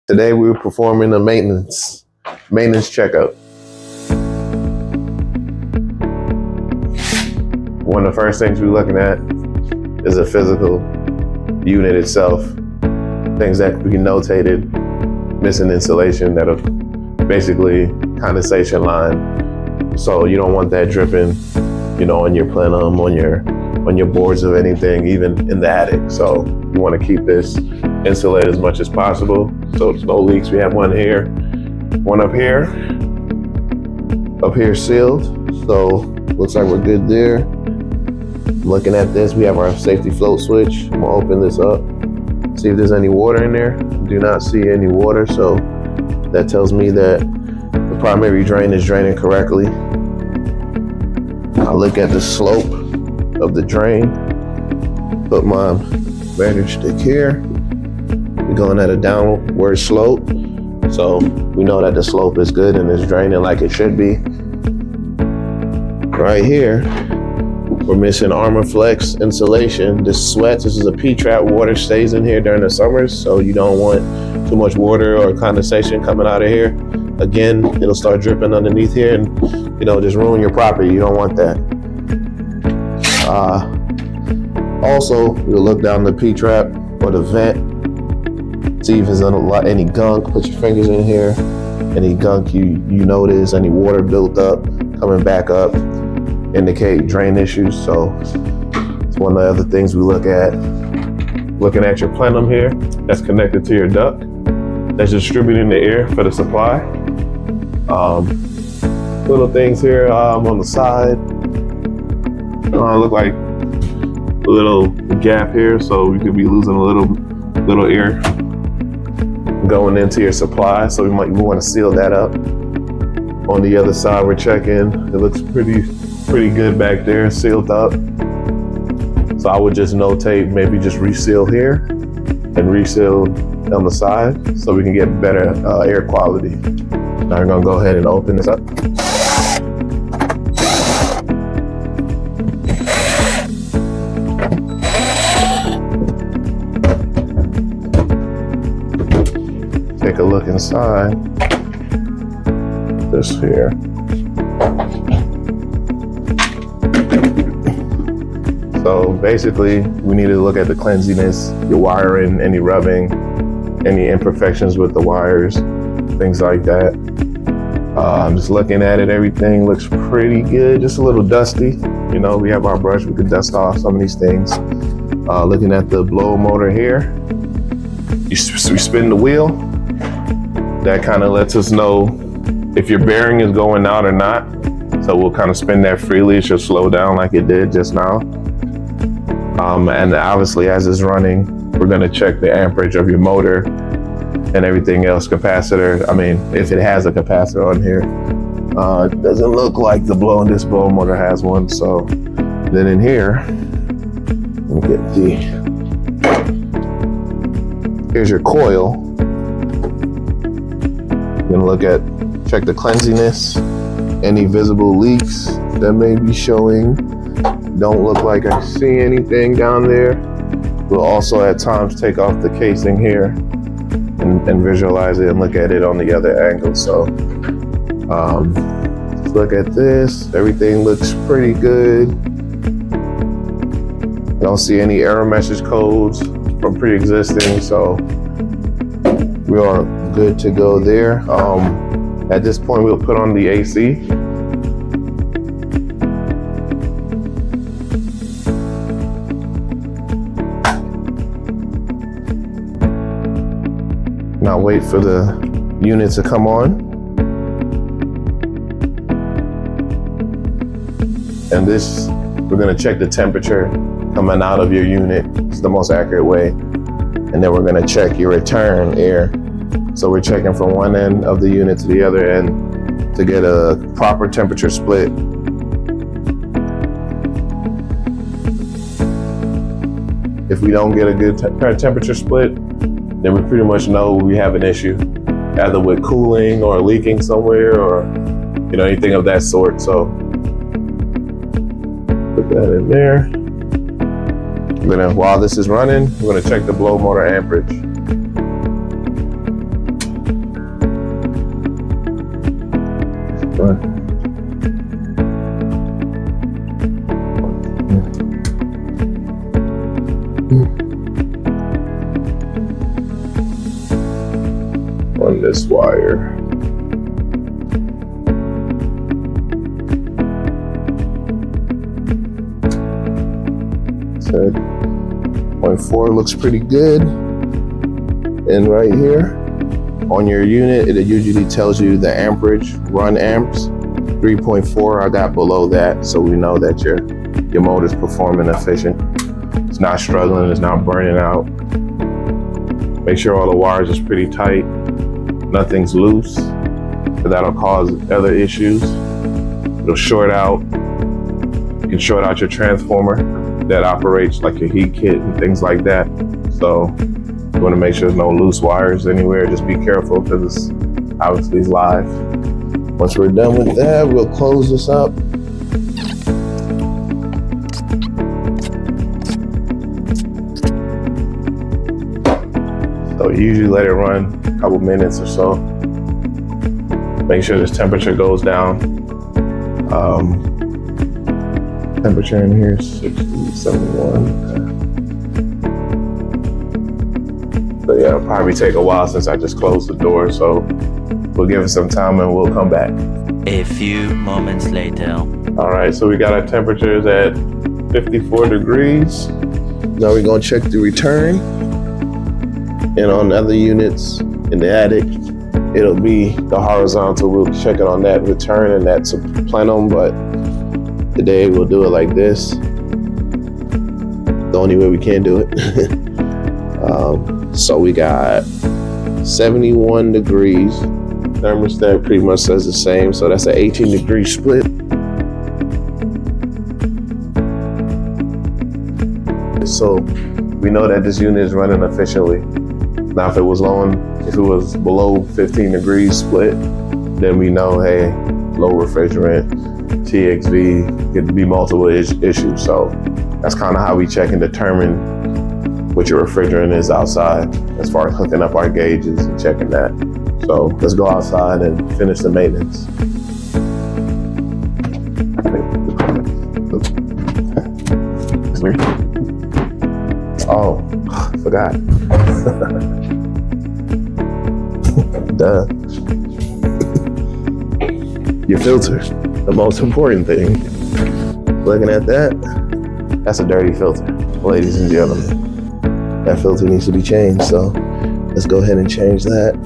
Today we were performing a maintenance checkup. One of the first things we're looking at is the physical unit itself. Things that can be notated: missing insulation, that are basically condensation line. So you don't want that dripping, on your plenum, on your boards of anything, even in the attic. So you want to keep this insulated as much as possible, so there's no leaks. We have one here, one up here sealed. So looks like we're good there. Looking at this, we have our safety float switch. I'm gonna open this up, see if there's any water in there. Do not see any water, so that tells me that the primary drain is draining correctly. I look at the slope of the drain, put my measure stick here. We're going at a downward slope, so we know that the slope is good and it's draining like it should be. Right here, we're missing Armor Flex insulation. This sweats. This is a P-trap. Water stays in here during the summers, so you don't want too much water or condensation coming out of here. Again, it'll start dripping underneath here and just ruin your property. You don't want that. Also, you'll look down the P-trap or the vent, see if there's any gunk. Put your fingers in here. Any gunk you notice, any water built up, coming back up, indicate drain issues. So it's one of the other things we look at. Looking at your plenum here, that's connected to your duct, that's distributing the air for the supply. Little things here on the side. Look like a little gap here, so we could be losing a little air going into your supply, so we want to seal that up. On the other side, we're checking. It looks pretty good back there, sealed up. So I would just notate, maybe just reseal here and reseal on the side, so we can get better air quality. Now we're gonna go ahead and open this up. Take a look inside this here. So basically, we need to look at the cleanliness, your wiring, any rubbing, any imperfections with the wires, things like that. I'm just looking at it. Everything looks pretty good, just a little dusty. We have our brush, we could dust off some of these things. Looking at the blower motor here, we spin the wheel. That kind of lets us know if your bearing is going out or not. So we'll kind of spin that freely. It should slow down like it did just now. And obviously, as it's running, we're going to check the amperage of your motor and everything else, capacitor. If it has a capacitor on here. It doesn't look like this blower motor has one. So then in here, let me get here's your coil. We're gonna check the cleanliness, any visible leaks that may be showing. Don't look like I see anything down there. We'll also at times take off the casing here and visualize it and look at it on the other angle. So let's look at this. Everything looks pretty good. Don't see any error message codes from pre-existing, so we are good to go there. At this point, we'll put on the AC. Now wait for the unit to come on. And this, we're gonna check the temperature coming out of your unit. It's the most accurate way. And then we're gonna check your return air. So we're checking from one end of the unit to the other end to get a proper temperature split. If we don't get a good temperature split, then we pretty much know we have an issue, either with cooling or leaking somewhere or anything of that sort. So put that in there. While this is running, we're gonna check the blow motor amperage. On this wire. So 0.4 looks pretty good. And right here on your unit, it usually tells you the amperage, run amps. 3.4, I got below that, so we know that your motor's performing efficient. It's not struggling, it's not burning out. Make sure all the wires is pretty tight, nothing's loose, so that'll cause other issues. It'll short out. You can short out your transformer that operates like your heat kit and things like that. So you want to make sure there's no loose wires anywhere. Just be careful because it's obviously live. Once we're done with that, we'll close this up. So usually let it run a couple minutes or so. Make sure this temperature goes down. Temperature in here is 60, 71. So yeah, it'll probably take a while since I just closed the door. So we'll give it some time and we'll come back. A few moments later. All right, so we got our temperatures at 54 degrees. Now we're gonna check the return. And on other units in the attic, it'll be the horizontal. We'll check it on that return and that's a plenum, but today we'll do it like this. The only way we can do it. So we got 71 degrees. Thermostat pretty much says the same. So that's an 18-degree split. So we know that this unit is running efficiently. Now, if it was below 15 degrees split, then we know, hey, low refrigerant, TXV, could be multiple issues. So that's kind of how we check and determine what your refrigerant is outside as far as hooking up our gauges and checking that. So let's go outside and finish the maintenance. Oh, forgot. Duh. Your filter, the most important thing. Looking at that, that's a dirty filter, ladies and gentlemen. That filter needs to be changed, so let's go ahead and change that.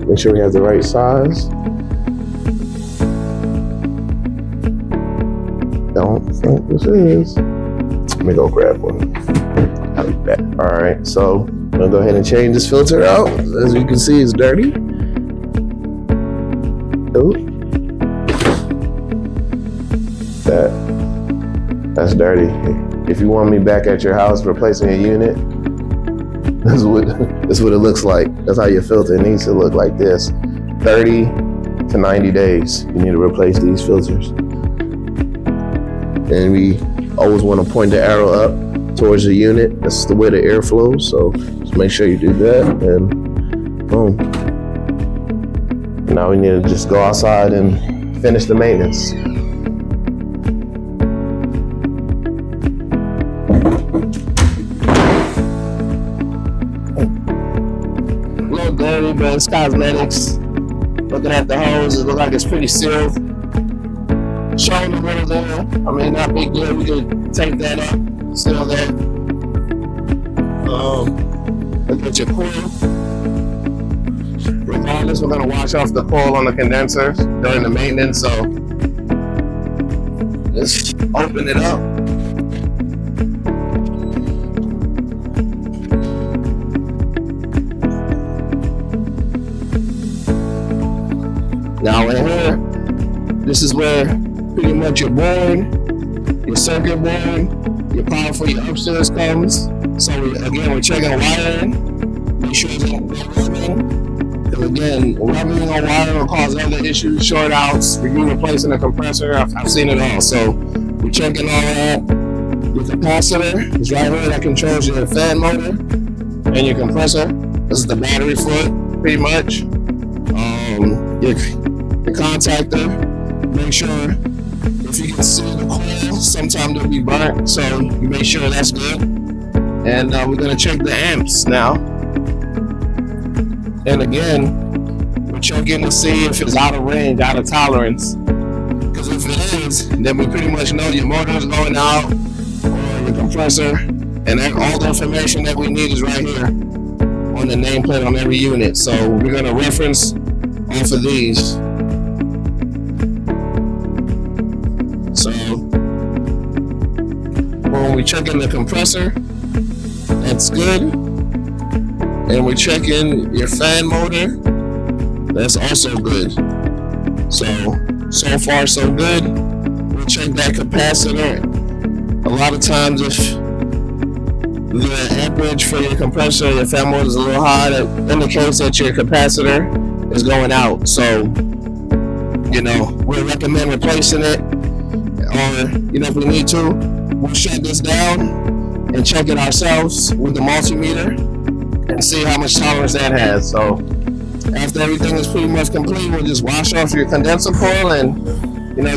Make sure we have the right size. Don't think this is. Let me go grab one. I'll be back. All right, so I'm gonna go ahead and change this filter out. As you can see, it's dirty. Oh, that's dirty. If you want me back at your house replacing a unit, this is what it looks like. That's how your filter needs to look, like this. 30 to 90 days, you need to replace these filters. And we always want to point the arrow up towards the unit. That's the way the air flows, so just make sure you do that, and boom. Now we need to just go outside and finish the maintenance. A little dirty, but it's cosmetics. Looking at the hose, it looks like it's pretty sealed. Showing a little there. I mean, not big deal. We can take that up, seal that. Look at your coil. Regardless, we're gonna wash off the coil on the condensers during the maintenance, so let's open it up. Now in here, this is where pretty much your board, your circuit board, your power for your upstairs comes. So we're checking wiring, make sure it's not rubbing. And again, rubbing on wiring will cause other issues, short outs, review replacing a compressor. I've seen it all. So we're checking all that. Your capacitor is right here that controls your fan motor and your compressor. This is the battery foot, pretty much. Your the contactor. Make sure if you can see the coil, sometimes they'll be burnt, so you make sure that's good. And we're gonna check the amps now. And again, we're checking to see if it's out of range, out of tolerance. Because if it is, then we pretty much know your motor is going out, or your compressor, and all the information that we need is right here on the nameplate on every unit. So we're gonna reference off of these. So when we check in the compressor, that's good. And we're checking your fan motor, that's also good. So far so good. We'll check that capacitor. A lot of times if the amperage for your compressor, your fan motor is a little high, that indicates that your capacitor is going out. So, we'll recommend replacing it, or, if we need to, we'll shut this down and check it ourselves with the multimeter and see how much tolerance that has. So, after everything is pretty much complete, we'll just wash off your condenser coil and,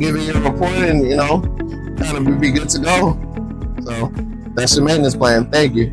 give it your report and, kind of be good to go. So, that's your maintenance plan. Thank you.